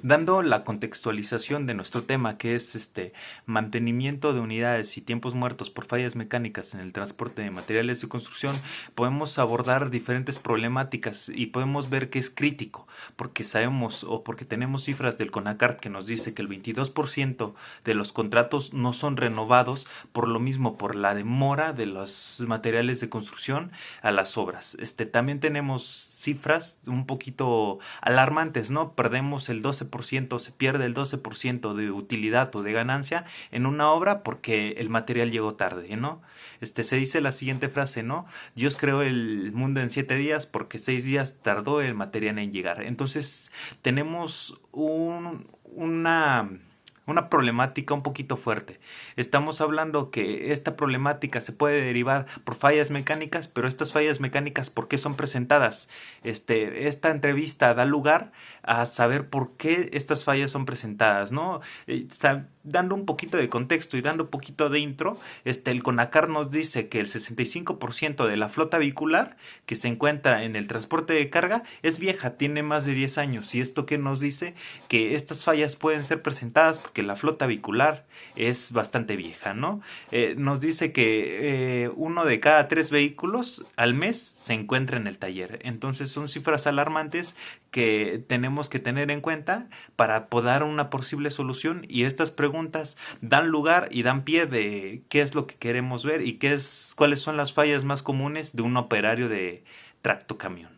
Dando la contextualización de nuestro tema, que es mantenimiento de unidades y tiempos muertos por fallas mecánicas en el transporte de materiales de construcción, podemos abordar diferentes problemáticas y podemos ver que es crítico, porque sabemos o porque tenemos cifras del CONACART que nos dice que el 22% de los contratos no son renovados por lo mismo, por la demora de los materiales de construcción a las obras. También tenemos cifras un poquito alarmantes, ¿no? Perdemos el 12%, se pierde el 12% de utilidad o de ganancia en una obra porque el material llegó tarde, ¿no? Se dice la siguiente frase, ¿no? Dios creó el mundo en 7 días porque 6 días tardó el material en llegar. Entonces tenemos una problemática un poquito fuerte. Estamos hablando que esta problemática se puede derivar por fallas mecánicas, pero estas fallas mecánicas, ¿por qué son presentadas? Esta entrevista da lugar a saber por qué estas fallas son presentadas, ¿no? Dando un poquito de contexto y dando un poquito de intro, el CONACAR nos dice que el 65% de la flota vehicular que se encuentra en el transporte de carga es vieja, tiene más de 10 años. ¿Y esto qué nos dice? Que estas fallas pueden ser presentadas porque la flota vehicular es bastante vieja, ¿no? Nos dice que uno de cada 3 vehículos al mes se encuentra en el taller. Entonces son cifras alarmantes que tenemos que tener en cuenta para poder dar una posible solución, y estas preguntas dan lugar y dan pie de qué es lo que queremos ver y cuáles son las fallas más comunes de un operario de tractocamión.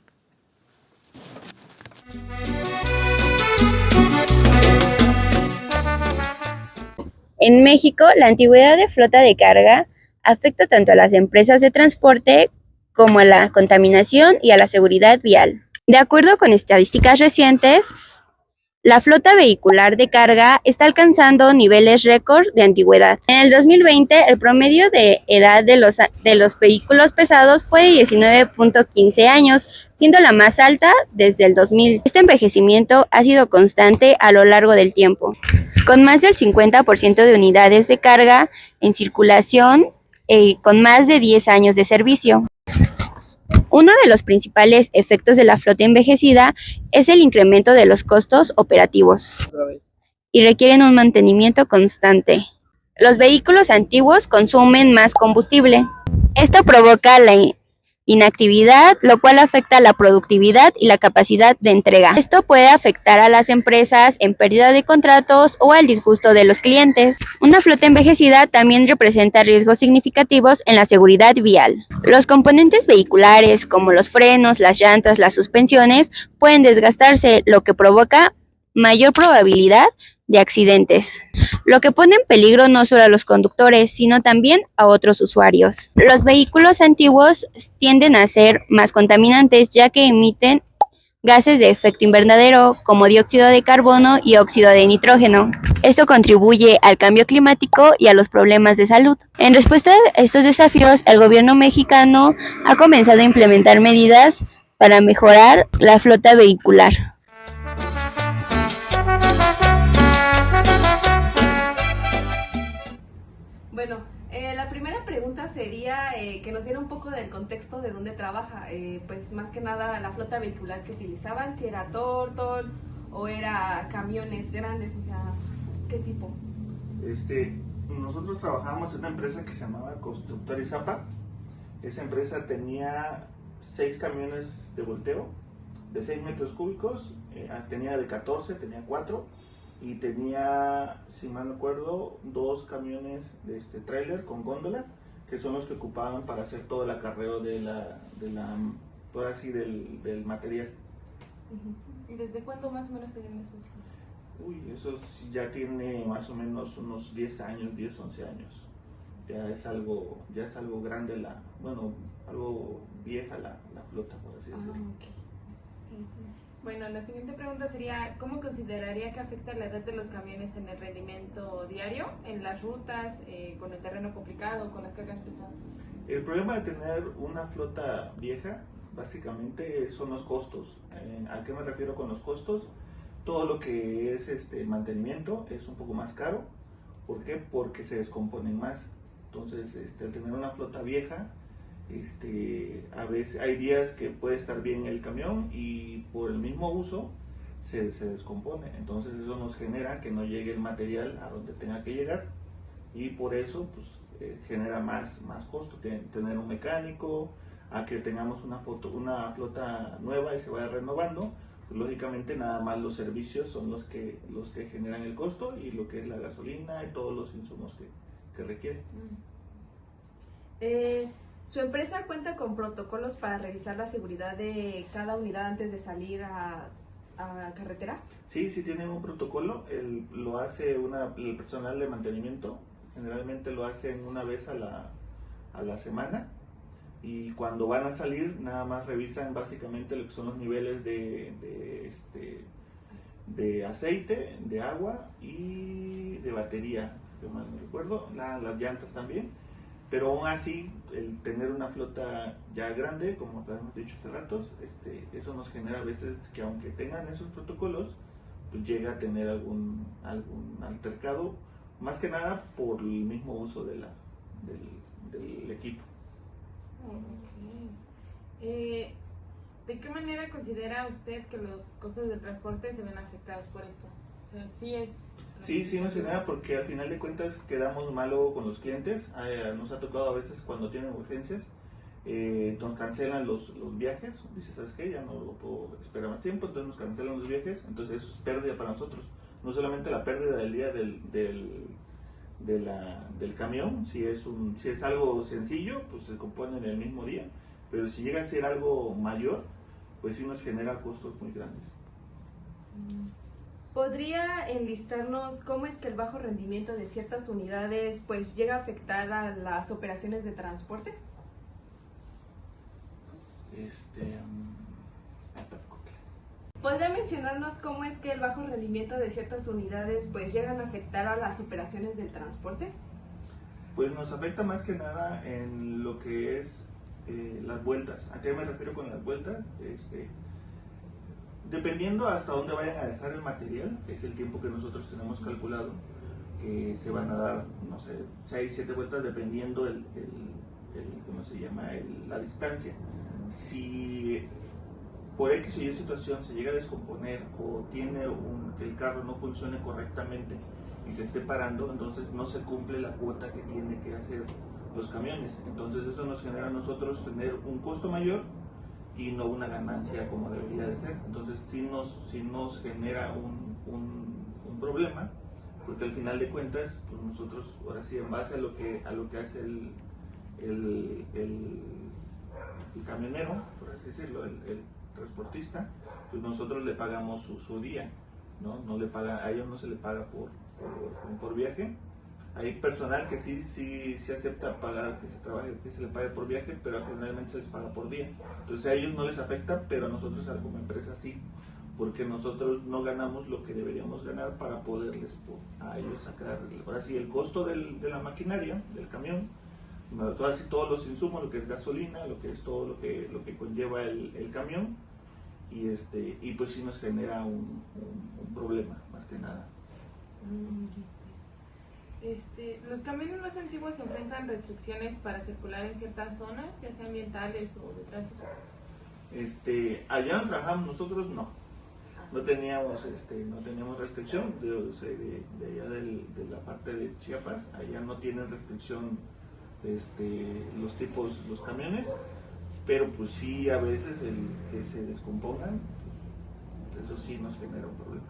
En México, la antigüedad de flota de carga afecta tanto a las empresas de transporte como a la contaminación y a la seguridad vial. De acuerdo con estadísticas recientes, la flota vehicular de carga está alcanzando niveles récord de antigüedad. En el 2020, el promedio de edad de los vehículos pesados fue de 19.15 años, siendo la más alta desde el 2000. Este envejecimiento ha sido constante a lo largo del tiempo, con más del 50% de unidades de carga en circulación con más de 10 años de servicio. Uno de los principales efectos de la flota envejecida es el incremento de los costos operativos y requieren un mantenimiento constante. Los vehículos antiguos consumen más combustible. Esto provoca la inactividad, lo cual afecta la productividad y la capacidad de entrega. Esto puede afectar a las empresas en pérdida de contratos o al disgusto de los clientes. Una flota envejecida también representa riesgos significativos en la seguridad vial. Los componentes vehiculares, como los frenos, las llantas, las suspensiones, pueden desgastarse, lo que provoca mayor probabilidad de accidentes, lo que pone en peligro no solo a los conductores, sino también a otros usuarios. Los vehículos antiguos tienden a ser más contaminantes, ya que emiten gases de efecto invernadero como dióxido de carbono y óxido de nitrógeno. Esto contribuye al cambio climático y a los problemas de salud. En respuesta a estos desafíos, el gobierno mexicano ha comenzado a implementar medidas para mejorar la flota vehicular. Bueno, la primera pregunta sería que nos diera un poco del contexto de dónde trabaja. Pues más que nada la flota vehicular que utilizaban, si era Tortol o era camiones grandes, o sea, ¿qué tipo? Nosotros trabajábamos en una empresa que se llamaba Constructor Izapa. Esa empresa tenía 6 camiones de volteo de 6 metros cúbicos, tenía de 14, tenía 4. Y tenía, si mal no recuerdo, 2 camiones de tráiler con góndola, que son los que ocupaban para hacer todo el acarreo del material. ¿Y desde cuándo más o menos tenían esos? Eso ya tiene más o menos unos 10 años, 10, 11 años. Ya es algo grande, algo vieja la flota, por así decirlo. Okay. Bueno, la siguiente pregunta sería, ¿cómo consideraría que afecta la edad de los camiones en el rendimiento diario, en las rutas, con el terreno complicado, con las cargas pesadas? El problema de tener una flota vieja, básicamente, son los costos. ¿A qué me refiero con los costos? Todo lo que es mantenimiento es un poco más caro. ¿Por qué? Porque se descomponen más. Entonces, al tener una flota vieja, a veces hay días que puede estar bien el camión y por el mismo uso se descompone. Entonces eso nos genera que no llegue el material a donde tenga que llegar, y por eso pues genera más costo tener un mecánico, a que tengamos una flota nueva y se vaya renovando. Pues, lógicamente nada más los servicios son los que generan el costo, y lo que es la gasolina y todos los insumos que requiere. ¿Su empresa cuenta con protocolos para revisar la seguridad de cada unidad antes de salir a carretera? Sí, tienen un protocolo. Lo hace el personal de mantenimiento. Generalmente lo hacen una vez a la semana, y cuando van a salir nada más revisan básicamente lo que son los niveles de aceite, de agua y de batería, si mal no recuerdo, las llantas también. Pero aún así, el tener una flota ya grande, como hemos dicho hace ratos, eso nos genera a veces que, aunque tengan esos protocolos, pues llega a tener algún altercado, más que nada por el mismo uso del equipo. Okay. ¿De qué manera considera usted que los costos del transporte se ven afectados por esto? O sea, Sí nos genera, porque al final de cuentas quedamos mal luego con los clientes. Nos ha tocado a veces cuando tienen urgencias, nos cancelan los viajes. Dice, ¿sabes qué? Ya no lo puedo esperar más tiempo, entonces nos cancelan los viajes. Entonces eso es pérdida para nosotros. No solamente la pérdida del día del camión, si es algo sencillo, pues se compone en el mismo día. Pero si llega a ser algo mayor, pues sí nos genera costos muy grandes. ¿Podría enlistarnos cómo es que el bajo rendimiento de ciertas unidades pues llega a afectar a las operaciones de transporte? ¿Podría mencionarnos cómo es que el bajo rendimiento de ciertas unidades pues llegan a afectar a las operaciones del transporte? Pues nos afecta más que nada en lo que es las vueltas. ¿A qué me refiero con las vueltas? Dependiendo hasta dónde vayan a dejar el material, es el tiempo que nosotros tenemos calculado, que se van a dar, no sé, 6, 7 vueltas dependiendo ¿cómo se llama? La distancia. Si por X o Y situación se llega a descomponer, o tiene que el carro no funcione correctamente y se esté parando, entonces no se cumple la cuota que tiene que hacer los camiones. Entonces eso nos genera a nosotros tener un costo mayor y no una ganancia como debería de ser. Entonces sí nos genera un problema, porque al final de cuentas pues nosotros ahora sí, en base a lo que hace el camionero, por así decirlo, el transportista, pues nosotros le pagamos su día, ¿no? A ellos no se le paga por viaje. Hay personal que sí acepta pagar, que se le pague por viaje, pero generalmente se les paga por día. Entonces a ellos no les afecta, pero a nosotros como empresa sí, porque nosotros no ganamos lo que deberíamos ganar para poderles a ellos sacar, ahora sí, el costo de la maquinaria, del camión, todos los insumos, lo que es gasolina, lo que es todo lo que conlleva el camión, y pues sí nos genera un problema, más que nada. Los camiones más antiguos se enfrentan restricciones para circular en ciertas zonas, ya sea ambientales o de tránsito. Allá donde trabajamos nosotros no teníamos restricción de allá de la parte de Chiapas. Allá no tienen restricción los camiones, pero pues sí, a veces el que se descompongan, pues eso sí nos genera un problema.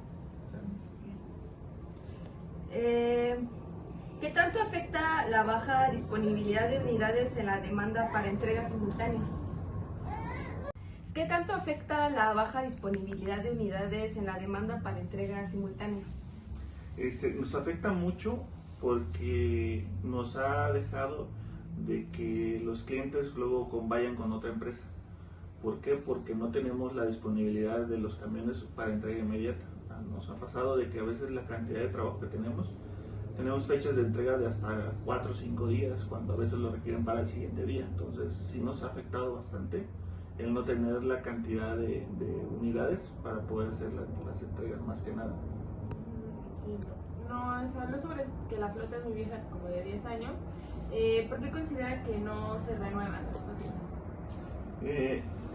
¿Qué tanto afecta la baja disponibilidad de unidades en la demanda para entregas simultáneas? ¿Qué tanto afecta la baja disponibilidad de unidades en la demanda para entregas simultáneas? Nos afecta mucho, porque nos ha dejado de que los clientes luego vayan con otra empresa. ¿Por qué? Porque no tenemos la disponibilidad de los camiones para entrega inmediata. Nos ha pasado de que a veces la cantidad de trabajo que tenemos fechas de entrega de hasta 4 o 5 días, cuando a veces lo requieren para el siguiente día. Entonces sí nos ha afectado bastante el no tener la cantidad de unidades para poder hacer las entregas, más que nada. No, se habló sobre que la flota es muy vieja, como de 10 años. ¿Por qué considera que no se renuevan las flotillas?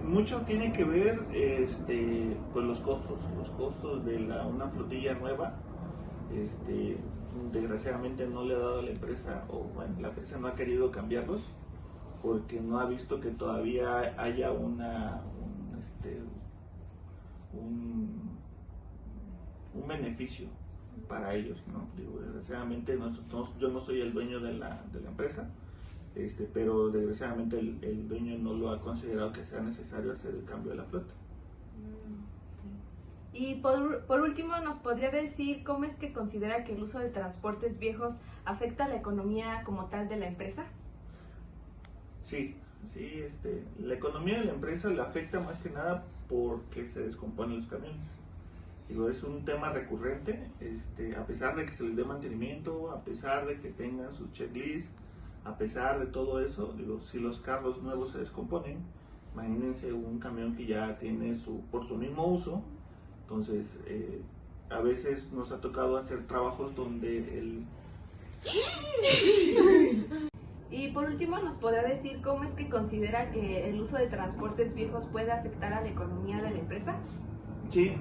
Mucho tiene que ver con los costos de una flotilla nueva. Desgraciadamente no le ha dado a la empresa, o bueno, la empresa no ha querido cambiarlos porque no ha visto que todavía haya un beneficio para ellos, ¿no? Digo, desgraciadamente yo no soy el dueño de la empresa, pero desgraciadamente el dueño no lo ha considerado que sea necesario hacer el cambio de la flota. Y por último, ¿nos podría decir cómo es que considera que el uso de transportes viejos afecta a la economía como tal de la empresa? Sí, la economía de la empresa le afecta más que nada porque se descomponen los camiones. Digo, es un tema recurrente, a pesar de que se les dé mantenimiento, a pesar de que tengan sus checklists, a pesar de todo eso, digo, si los carros nuevos se descomponen, imagínense un camión que ya tiene por su mismo uso. Entonces, a veces nos ha tocado hacer trabajos donde Y por último, ¿nos podrá decir cómo es que considera que el uso de transportes viejos puede afectar a la economía de la empresa? Sí,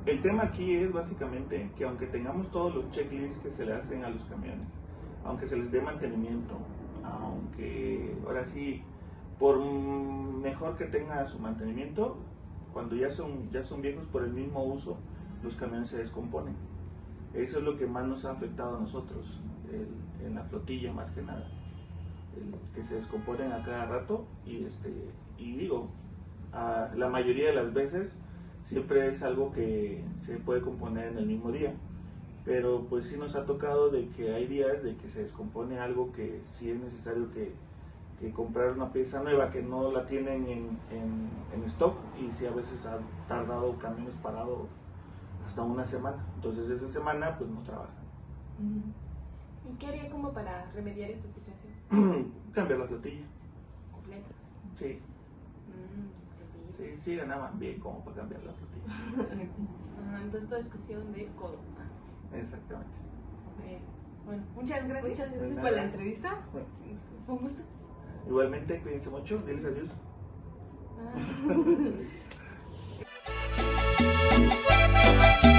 el tema aquí es básicamente que aunque tengamos todos los checklists que se le hacen a los camiones, aunque se les dé mantenimiento, aunque ahora sí, por mejor que tenga su mantenimiento, cuando ya son viejos por el mismo uso, los camiones se descomponen. Eso es lo que más nos ha afectado a nosotros, en la flotilla más que nada, que se descomponen a cada rato y digo, la mayoría de las veces siempre es algo que se puede componer en el mismo día, pero pues sí nos ha tocado de que hay días de que se descompone algo que sí es necesario que comprar una pieza nueva que no la tienen en stock, y sí a veces ha tardado camiones parados hasta una semana. Entonces esa semana pues no trabajan. ¿Y qué haría como para remediar esta situación? Cambiar la flotilla. ¿Completas? Sí, sí ganaban bien como para cambiar la flotilla. Entonces todo es cuestión de codo. Exactamente. Bueno, muchas gracias. Muchas gracias De por nada. la entrevista. Fue un gusto. Igualmente, cuídense mucho, diles adiós. Ah.